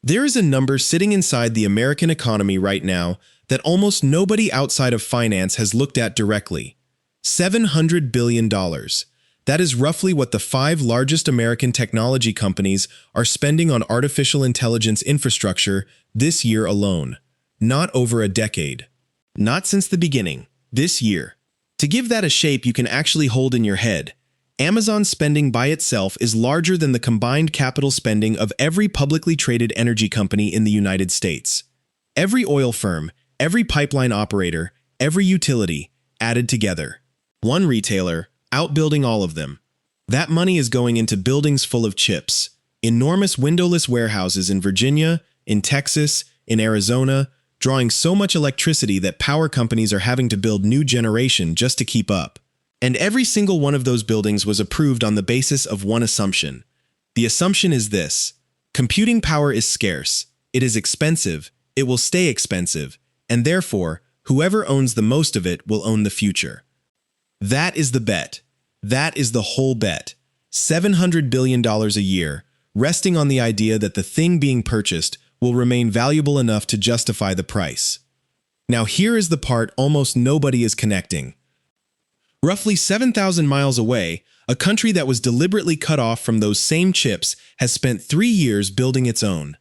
There is a number sitting inside the American economy right now that almost nobody outside of finance has looked at directly. $700 billion. That is roughly what the 5 largest American technology companies are spending on artificial intelligence infrastructure this year alone. Not over a decade. Not since the beginning. This year. To give that a shape you can actually hold in your head, Amazon's spending by itself is larger than the combined capital spending of every publicly traded energy company in the United States. Every oil firm, every pipeline operator, every utility, added together. One retailer, outbuilding all of them. That money is going into buildings full of chips, enormous windowless warehouses in Virginia, in Texas, in Arizona, drawing so much electricity that power companies are having to build new generation just to keep up. And every single one of those buildings was approved on the basis of one assumption. The assumption is this: computing power is scarce, it is expensive, it will stay expensive, and therefore, whoever owns the most of it will own the future. That is the bet. That is the whole bet. $700 billion a year, resting on the idea that the thing being purchased will remain valuable enough to justify the price. Now here is the part almost nobody is connecting. Roughly 7,000 miles away, a country that was deliberately cut off from those same chips has spent 3 years building its own.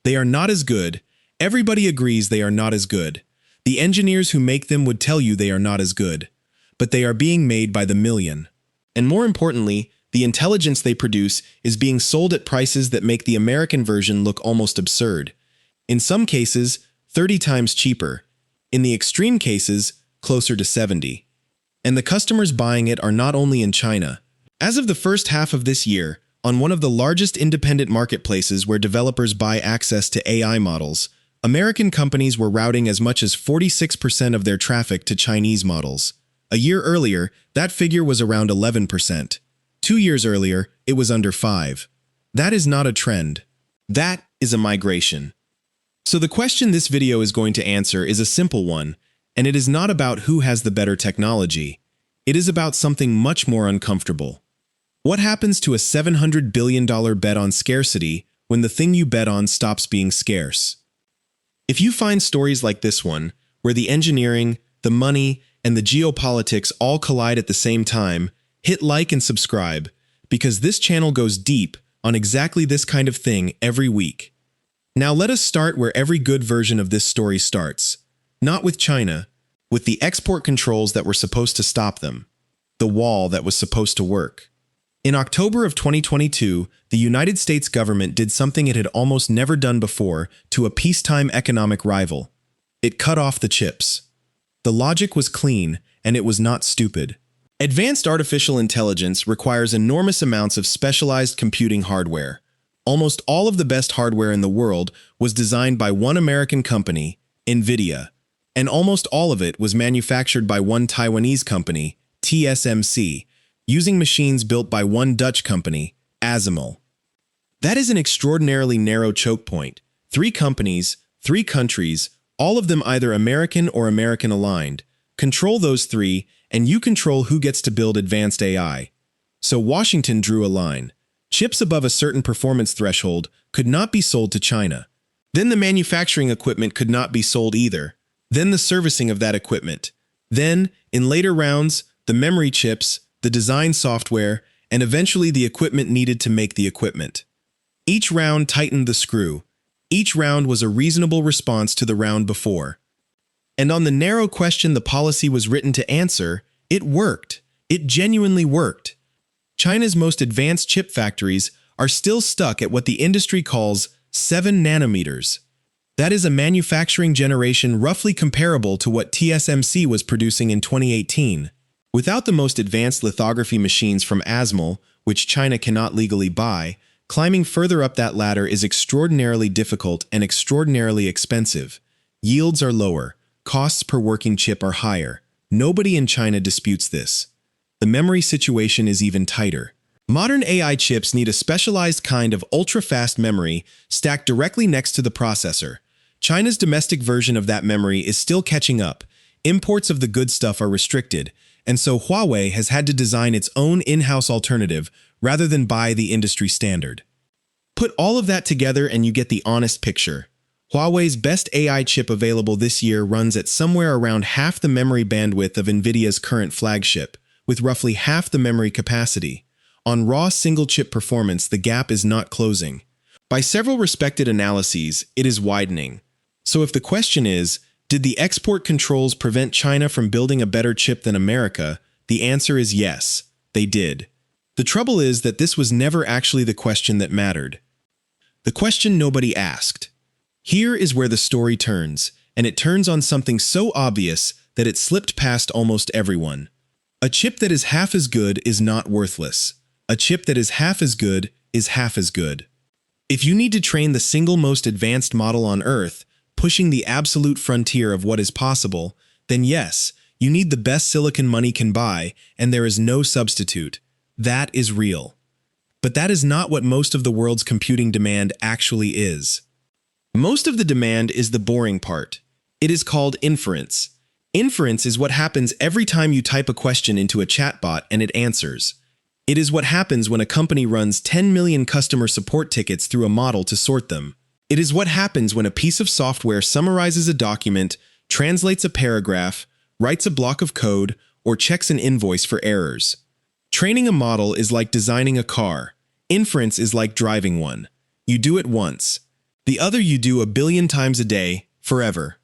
They are not as good. Everybody agrees they are not as good. The engineers who make them would tell you they are not as good. But they are being made by the million. And more importantly, the intelligence they produce is being sold at prices that make the American version look almost absurd. In some cases, 30 times cheaper. In the extreme cases, closer to 70. And the customers buying it are not only in China. As of the first half of this year, on one of the largest independent marketplaces where developers buy access to AI models, American companies were routing as much as 46% of their traffic to Chinese models. A year earlier, that figure was around 11%. 2 years earlier, it was under 5%. That is not a trend. That is a migration. So the question this video is going to answer is a simple one, and it is not about who has the better technology. It is about something much more uncomfortable. What happens to a $700 billion bet on scarcity when the thing you bet on stops being scarce? If you find stories like this one, where the engineering, the money, and the geopolitics all collide at the same time, hit like and subscribe, because this channel goes deep on exactly this kind of thing every week. Now let us start where every good version of this story starts. Not with China, with the export controls that were supposed to stop them. The wall that was supposed to work. In October of 2022, the United States government did something it had almost never done before to a peacetime economic rival. It cut off the chips. The logic was clean, and it was not stupid. Advanced artificial intelligence requires enormous amounts of specialized computing hardware. Almost all of the best hardware in the world was designed by one American company, NVIDIA, and almost all of it was manufactured by one Taiwanese company, TSMC, using machines built by one Dutch company, ASML. That is an extraordinarily narrow choke point. 3 companies, 3 countries, all of them either American or American-aligned. Control those 3, and you control who gets to build advanced AI. So Washington drew a line. Chips above a certain performance threshold could not be sold to China. Then the manufacturing equipment could not be sold either. Then the servicing of that equipment. Then, in later rounds, the memory chips, the design software, and eventually the equipment needed to make the equipment. Each round tightened the screw. Each round was a reasonable response to the round before. And on the narrow question the policy was written to answer, it worked. It genuinely worked. China's most advanced chip factories are still stuck at what the industry calls 7 nanometers. That is a manufacturing generation roughly comparable to what TSMC was producing in 2018. Without the most advanced lithography machines from ASML, which China cannot legally buy, climbing further up that ladder is extraordinarily difficult and extraordinarily expensive. Yields are lower. Costs per working chip are higher. Nobody in China disputes this. The memory situation is even tighter. Modern AI chips need a specialized kind of ultra-fast memory stacked directly next to the processor. China's domestic version of that memory is still catching up. Imports of the good stuff are restricted, and so Huawei has had to design its own in-house alternative rather than buy the industry standard. Put all of that together and you get the honest picture. Huawei's best AI chip available this year runs at somewhere around half the memory bandwidth of NVIDIA's current flagship, with roughly half the memory capacity. On raw single-chip performance, the gap is not closing. By several respected analyses, it is widening. So if the question is, did the export controls prevent China from building a better chip than America? The answer is yes, they did. The trouble is that this was never actually the question that mattered. The question nobody asked. Here is where the story turns, and it turns on something so obvious that it slipped past almost everyone. A chip that is half as good is not worthless. A chip that is half as good is half as good. If you need to train the single most advanced model on Earth, pushing the absolute frontier of what is possible, then yes, you need the best silicon money can buy, and there is no substitute. That is real. But that is not what most of the world's computing demand actually is. Most of the demand is the boring part. It is called inference. Inference is what happens every time you type a question into a chatbot and it answers. It is what happens when a company runs 10 million customer support tickets through a model to sort them. It is what happens when a piece of software summarizes a document, translates a paragraph, writes a block of code, or checks an invoice for errors. Training a model is like designing a car. Inference is like driving one. You do it once. The other you do a billion times a day, forever.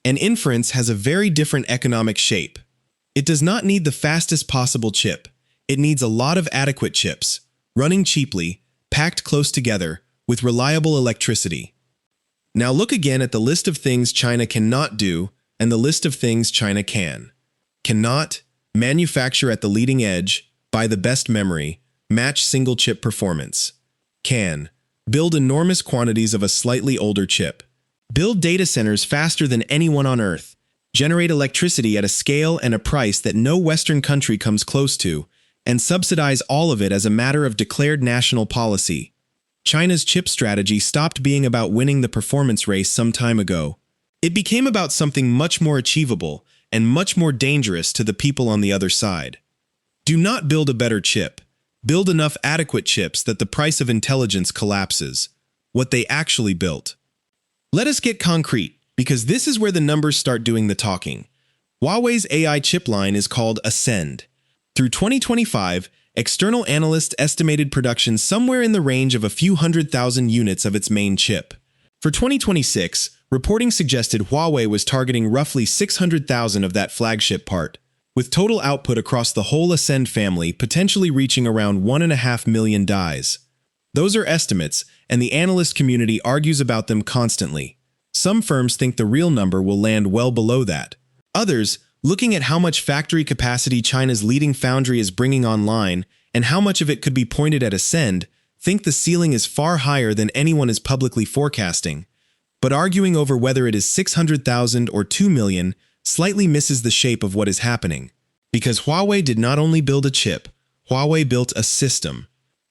And inference has a very different economic shape. It does not need the fastest possible chip. It needs a lot of adequate chips, running cheaply, packed close together, with reliable electricity. Now look again at the list of things China cannot do and the list of things China can. Cannot manufacture at the leading edge, buy the best memory, match single-chip performance. Can build enormous quantities of a slightly older chip. Build data centers faster than anyone on Earth. Generate electricity at a scale and a price that no Western country comes close to, and subsidize all of it as a matter of declared national policy. China's chip strategy stopped being about winning the performance race some time ago. It became about something much more achievable and much more dangerous to the people on the other side. Do not build a better chip. Build enough adequate chips that the price of intelligence collapses. What they actually built. Let us get concrete, because this is where the numbers start doing the talking. Huawei's AI chip line is called Ascend. Through 2025, external analysts estimated production somewhere in the range of a few 100,000 units of its main chip. For 2026, reporting suggested Huawei was targeting roughly 600,000 of that flagship part, with total output across the whole Ascend family potentially reaching around 1.5 million dies. Those are estimates, and the analyst community argues about them constantly. Some firms think the real number will land well below that. Others, looking at how much factory capacity China's leading foundry is bringing online and how much of it could be pointed at Ascend, think the ceiling is far higher than anyone is publicly forecasting. But arguing over whether it is 600,000 or 2 million slightly misses the shape of what is happening. Because Huawei did not only build a chip, Huawei built a system.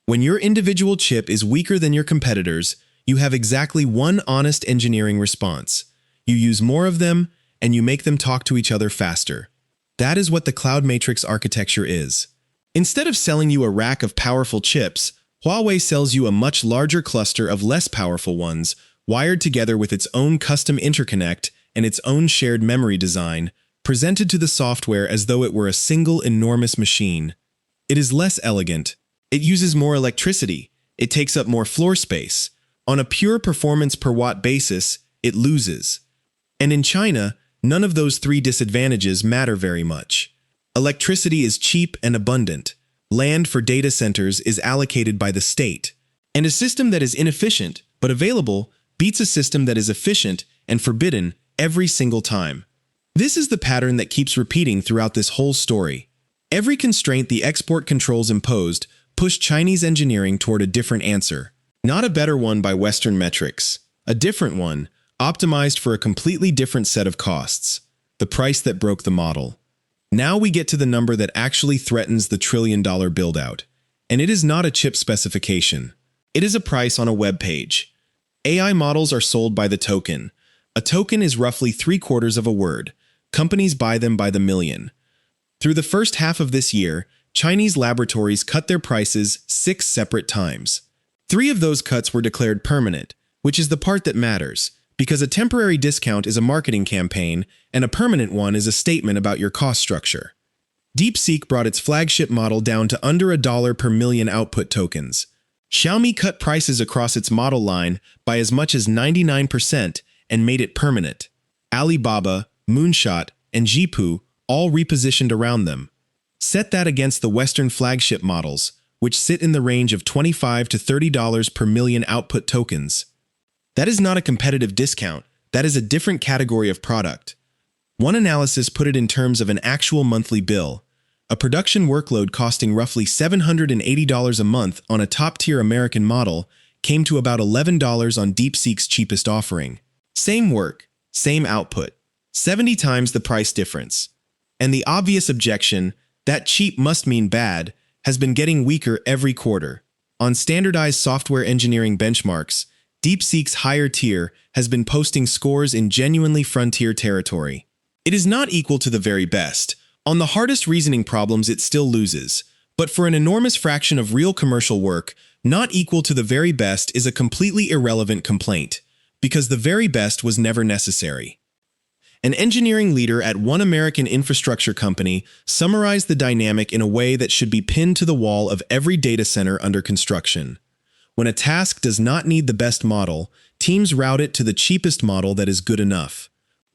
When your individual chip is weaker than your competitors, you have exactly one honest engineering response. You use more of them, and you make them talk to each other faster. That is what the cloud matrix architecture is. Instead of selling you a rack of powerful chips, Huawei sells you a much larger cluster of less powerful ones, wired together with its own custom interconnect and its own shared memory design, presented to the software as though it were a single enormous machine. It is less elegant. It uses more electricity. It takes up more floor space. On a pure performance per watt basis, it loses. And in China, none of those three disadvantages matter very much. Electricity is cheap and abundant. Land for data centers is allocated by the state. And a system that is inefficient but available beats a system that is efficient and forbidden every single time. This is the pattern that keeps repeating throughout this whole story. Every constraint the export controls imposed pushed Chinese engineering toward a different answer. Not a better one by Western metrics. A different one, optimized for a completely different set of costs. The price that broke the model. Now we get to the number that actually threatens the trillion-dollar build-out. And it is not a chip specification. It is a price on a web page. AI models are sold by the token. A token is roughly 3/4 of a word. Companies buy them by the million. Through the first half of this year, Chinese laboratories cut their prices 6 separate times. 3 of those cuts were declared permanent, which is the part that matters, because a temporary discount is a marketing campaign and a permanent one is a statement about your cost structure. DeepSeek brought its flagship model down to under $1 per million output tokens. Xiaomi cut prices across its model line by as much as 99% and made it permanent. Alibaba, Moonshot, and Zhipu all repositioned around them. Set that against the Western flagship models, which sit in the range of $25 to $30 per million output tokens. That is not a competitive discount, that is a different category of product. One analysis put it in terms of an actual monthly bill. A production workload costing roughly $780 a month on a top-tier American model came to about $11 on DeepSeek's cheapest offering. Same work, same output, 70 times the price difference. And the obvious objection, that cheap must mean bad, has been getting weaker every quarter. On standardized software engineering benchmarks, DeepSeek's higher tier has been posting scores in genuinely frontier territory. It is not equal to the very best. On the hardest reasoning problems it still loses, but for an enormous fraction of real commercial work, not equal to the very best is a completely irrelevant complaint, because the very best was never necessary. An engineering leader at one American infrastructure company summarized the dynamic in a way that should be pinned to the wall of every data center under construction. When a task does not need the best model, teams route it to the cheapest model that is good enough.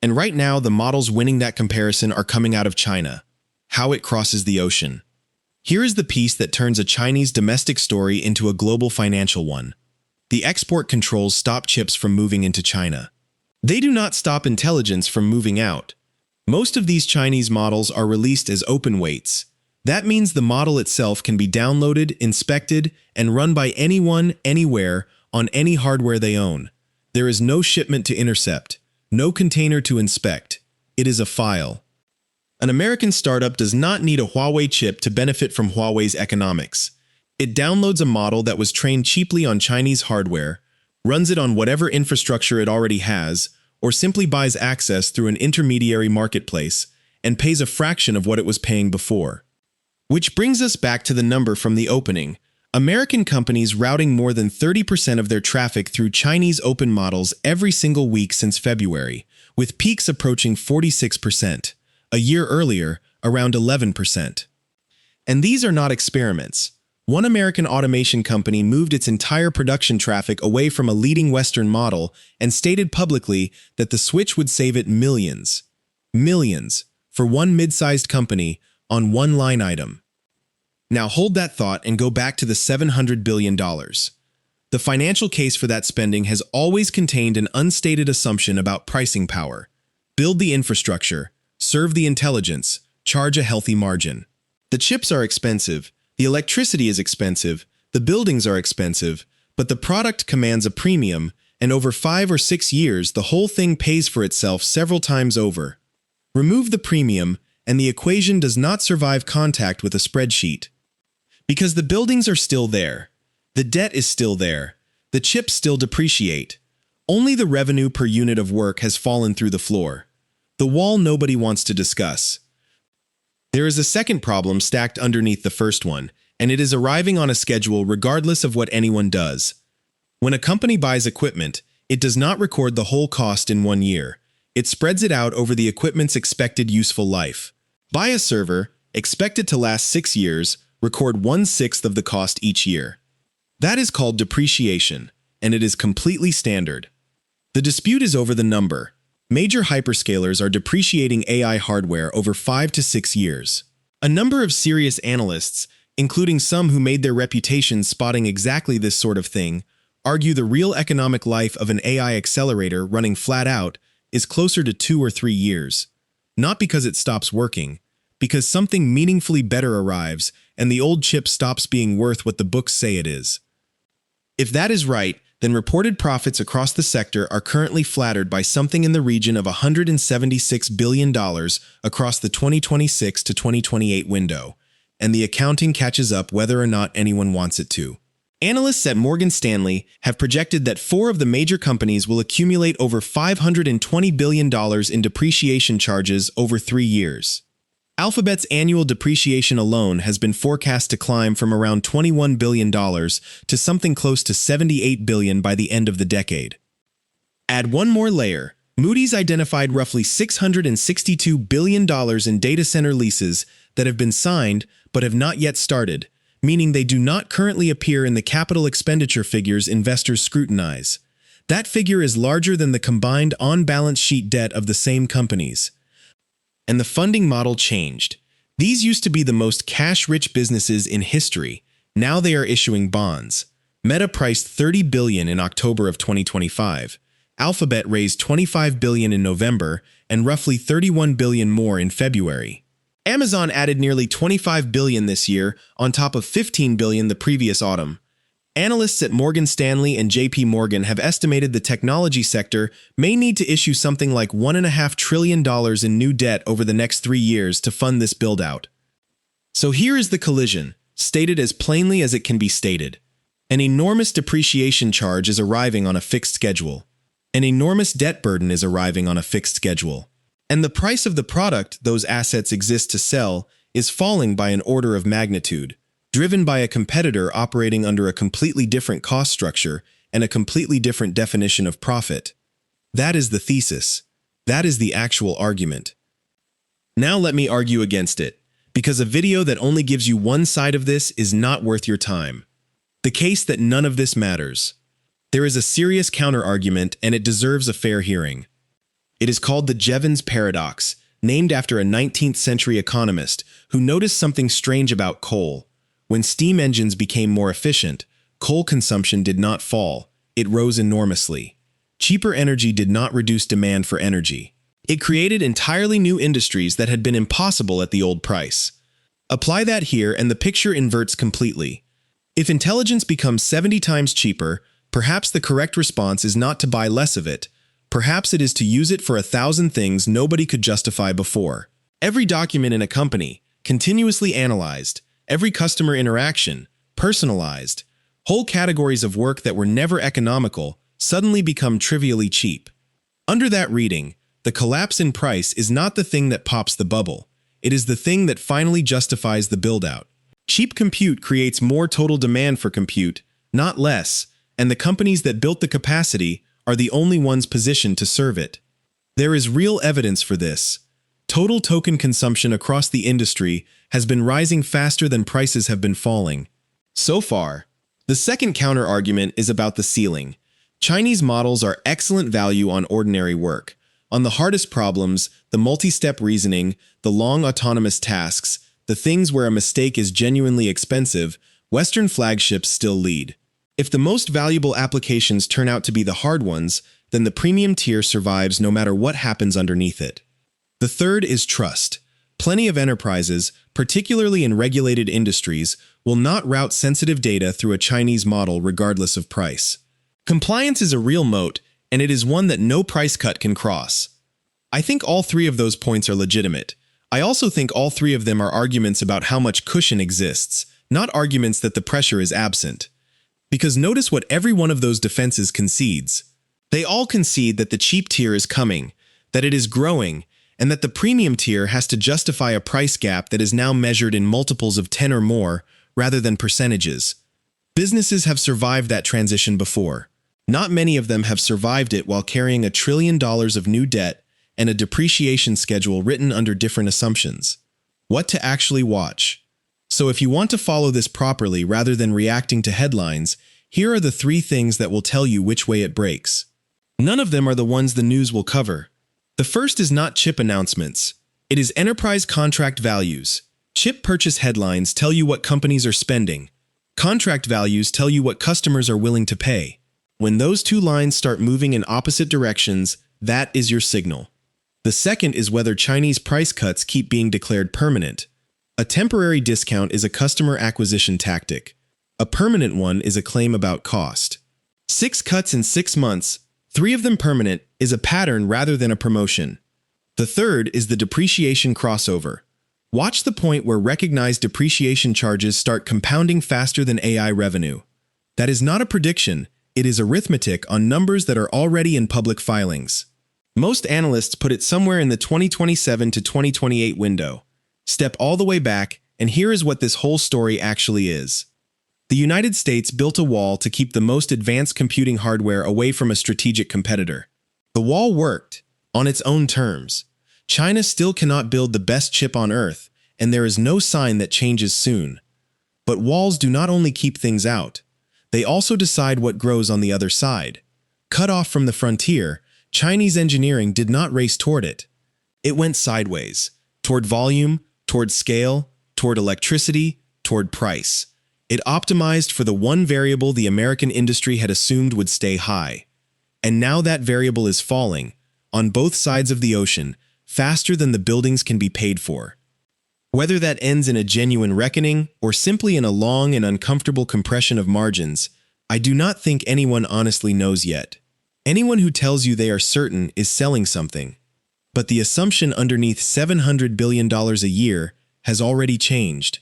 And right now, the models winning that comparison are coming out of China. How it crosses the ocean. Here is the piece that turns a Chinese domestic story into a global financial one. The export controls stop chips from moving into China. They do not stop intelligence from moving out. Most of these Chinese models are released as open weights. That means the model itself can be downloaded, inspected, and run by anyone, anywhere, on any hardware they own. There is no shipment to intercept. No container to inspect. It is a file. An American startup does not need a Huawei chip to benefit from Huawei's economics. It downloads a model that was trained cheaply on Chinese hardware, runs it on whatever infrastructure it already has, or simply buys access through an intermediary marketplace and pays a fraction of what it was paying before. Which brings us back to the number from the opening. American companies routing more than 30% of their traffic through Chinese open models every single week since February, with peaks approaching 46%. A year earlier, around 11%. And these are not experiments. One American automation company moved its entire production traffic away from a leading Western model and stated publicly that the switch would save it millions. Millions, for one mid-sized company, on one line item. Now hold that thought and go back to the $700 billion. The financial case for that spending has always contained an unstated assumption about pricing power. Build the infrastructure, serve the intelligence, charge a healthy margin. The chips are expensive, the electricity is expensive, the buildings are expensive, but the product commands a premium, and over 5 or 6 years the whole thing pays for itself several times over. Remove the premium, and the equation does not survive contact with a spreadsheet. Because the buildings are still there, the debt is still there, the chips still depreciate. Only the revenue per unit of work has fallen through the floor. The wall nobody wants to discuss. There is a second problem stacked underneath the first one, and it is arriving on a schedule regardless of what anyone does. When a company buys equipment, it does not record the whole cost in 1 year. It spreads it out over the equipment's expected useful life. Buy a server, expect it to last 6 years, record 1/6 of the cost each year. That is called depreciation, and it is completely standard. The dispute is over the number. Major hyperscalers are depreciating AI hardware over 5 to 6 years. A number of serious analysts, including some who made their reputations spotting exactly this sort of thing, argue the real economic life of an AI accelerator running flat out is closer to 2 or 3 years. Not because it stops working, because something meaningfully better arrives and the old chip stops being worth what the books say it is. If that is right, then reported profits across the sector are currently flattered by something in the region of $176 billion across the 2026 to 2028 window, and the accounting catches up whether or not anyone wants it to. Analysts at Morgan Stanley have projected that 4 of the major companies will accumulate over $520 billion in depreciation charges over 3 years. Alphabet's annual depreciation alone has been forecast to climb from around $21 billion to something close to $78 billion by the end of the decade. Add one more layer. Moody's identified roughly $662 billion in data center leases that have been signed but have not yet started, meaning they do not currently appear in the capital expenditure figures investors scrutinize. That figure is larger than the combined on-balance sheet debt of the same companies. And the funding model changed. These used to be the most cash-rich businesses in history. Now they are issuing bonds. Meta priced $30 billion in October of 2025. Alphabet raised $25 billion in November and roughly $31 billion more in February. Amazon added nearly $25 billion this year on top of $15 billion the previous autumn. Analysts at Morgan Stanley and JP Morgan have estimated the technology sector may need to issue something like $1.5 trillion in new debt over the next 3 years to fund this build-out. So here is the collision, stated as plainly as it can be stated. An enormous depreciation charge is arriving on a fixed schedule. An enormous debt burden is arriving on a fixed schedule. And the price of the product those assets exist to sell is falling by an order of magnitude, driven by a competitor operating under a completely different cost structure and a completely different definition of profit. That is the thesis. That is the actual argument. Now let me argue against it, because a video that only gives you one side of this is not worth your time. The case that none of this matters. There is a serious counterargument, and it deserves a fair hearing. It is called the Jevons paradox, named after a 19th century economist who noticed something strange about coal. When steam engines became more efficient, coal consumption did not fall, it rose enormously. Cheaper energy did not reduce demand for energy. It created entirely new industries that had been impossible at the old price. Apply that here and the picture inverts completely. If intelligence becomes 70 times cheaper, perhaps the correct response is not to buy less of it. Perhaps it is to use it for 1,000 things nobody could justify before. Every document in a company, continuously analyzed. Every customer interaction, personalized. Whole categories of work that were never economical suddenly become trivially cheap. Under that reading, the collapse in price is not the thing that pops the bubble. It is the thing that finally justifies the build-out. Cheap compute creates more total demand for compute, not less, and the companies that built the capacity are the only ones positioned to serve it. There is real evidence for this. Total token consumption across the industry has been rising faster than prices have been falling. So far, the second counter-argument is about the ceiling. Chinese models are excellent value on ordinary work. On the hardest problems, the multi-step reasoning, the long autonomous tasks, the things where a mistake is genuinely expensive, Western flagships still lead. If the most valuable applications turn out to be the hard ones, then the premium tier survives no matter what happens underneath it. The third is trust. Plenty of enterprises, particularly in regulated industries, will not route sensitive data through a Chinese model regardless of price. Compliance is a real moat, and it is one that no price cut can cross. I think all three of those points are legitimate. I also think all three of them are arguments about how much cushion exists, not arguments that the pressure is absent. Because notice what every one of those defenses concedes. They all concede that the cheap tier is coming, that it is growing, and that the premium tier has to justify a price gap that is now measured in multiples of 10 or more, rather than percentages. Businesses have survived that transition before. Not many of them have survived it while carrying $1 trillion of new debt and a depreciation schedule written under different assumptions. What to actually watch? So if you want to follow this properly rather than reacting to headlines, here are the 3 things that will tell you which way it breaks. None of them are the ones the news will cover. The first is not chip announcements. It is enterprise contract values. Chip purchase headlines tell you what companies are spending. Contract values tell you what customers are willing to pay. When those 2 lines start moving in opposite directions, that is your signal. The second is whether Chinese price cuts keep being declared permanent. A temporary discount is a customer acquisition tactic. A permanent one is a claim about cost. 6 cuts in 6 months, 3 of them permanent, is a pattern rather than a promotion. The third is the depreciation crossover. Watch the point where recognized depreciation charges start compounding faster than AI revenue. That is not a prediction, it is arithmetic on numbers that are already in public filings. Most analysts put it somewhere in the 2027 to 2028 window. Step all the way back, and here is what this whole story actually is. The United States built a wall to keep the most advanced computing hardware away from a strategic competitor. The wall worked, on its own terms. China still cannot build the best chip on Earth, and there is no sign that changes soon. But walls do not only keep things out, they also decide what grows on the other side. Cut off from the frontier, Chinese engineering did not race toward it. It went sideways, toward volume, toward scale, toward electricity, toward price. It optimized for the one variable the American industry had assumed would stay high. And now that variable is falling, on both sides of the ocean, faster than the buildings can be paid for. Whether that ends in a genuine reckoning or simply in a long and uncomfortable compression of margins, I do not think anyone honestly knows yet. Anyone who tells you they are certain is selling something. But the assumption underneath $700 billion a year has already changed.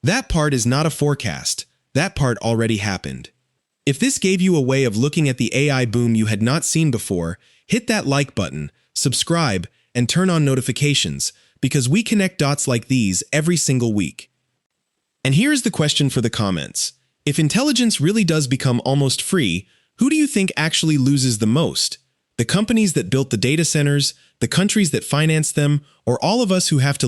That part is not a forecast. That part already happened. If this gave you a way of looking at the AI boom you had not seen before, hit that like button, subscribe, and turn on notifications, because we connect dots like these every single week. And here's the question for the comments. If intelligence really does become almost free, who do you think actually loses the most? The companies that built the data centers, the countries that finance them, or all of us who have to